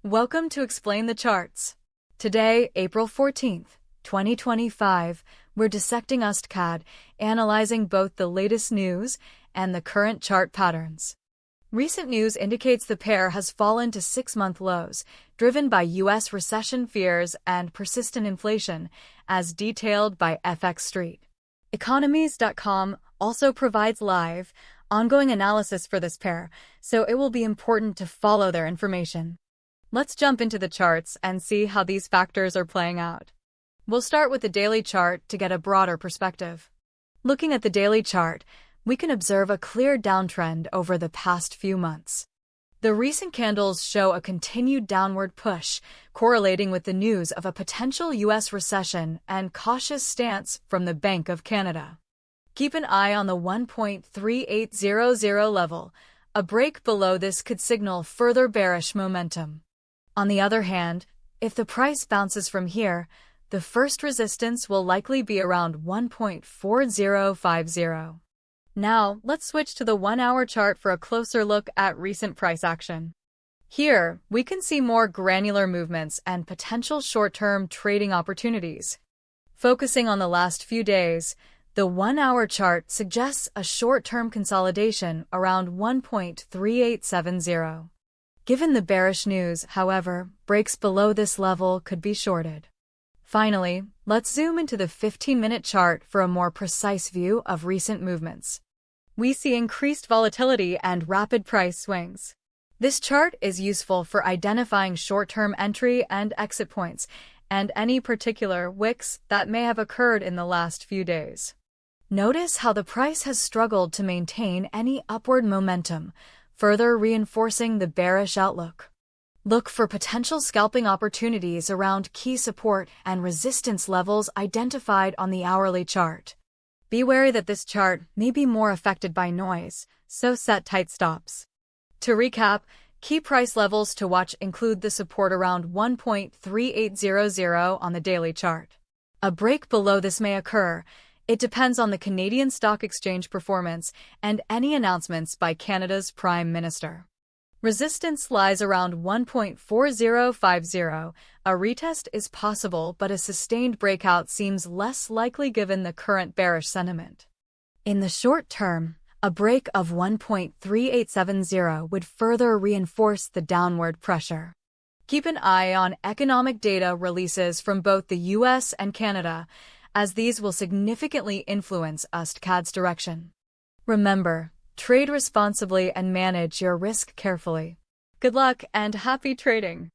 Welcome to Explain the Charts. Today, April 14th, 2025, we're dissecting USDCAD, analyzing both the latest news and the current chart patterns. Recent news indicates the pair has fallen to 6-month lows, driven by U.S. recession fears and persistent inflation, as detailed by FX Street. Economies.com also provides live, ongoing analysis for this pair, so it will be important to follow their information. Let's jump into the charts and see how these factors are playing out. We'll start with the daily chart to get a broader perspective. Looking at the daily chart, we can observe a clear downtrend over the past few months. The recent candles show a continued downward push, correlating with the news of a potential U.S. recession and cautious stance from the Bank of Canada. Keep an eye on the 1.3800 level. A break below this could signal further bearish momentum. On the other hand, if the price bounces from here, the first resistance will likely be around 1.4050. Now, let's switch to the 1-hour chart for a closer look at recent price action. Here, we can see more granular movements and potential short-term trading opportunities. Focusing on the last few days, the 1-hour chart suggests a short-term consolidation around 1.3870. Given the bearish news, however, breaks below this level could be shorted. Finally, let's zoom into the 15-minute chart for a more precise view of recent movements. We see increased volatility and rapid price swings. This chart is useful for identifying short-term entry and exit points and any particular wicks that may have occurred in the last few days. Notice how the price has struggled to maintain any upward momentum, further reinforcing the bearish outlook. Look for potential scalping opportunities around key support and resistance levels identified on the hourly chart. Be wary that this chart may be more affected by noise, so set tight stops. To recap, key price levels to watch include the support around 1.3800 on the daily chart. A break below this may occur. It depends on the Canadian Stock Exchange performance and any announcements by Canada's Prime Minister. Resistance lies around 1.4050. A retest is possible, but a sustained breakout seems less likely given the current bearish sentiment. In the short term, a break of 1.3870 would further reinforce the downward pressure. Keep an eye on economic data releases from both the US and Canada, as these will significantly influence USDCAD's direction. Remember, trade responsibly and manage your risk carefully. Good luck and happy trading!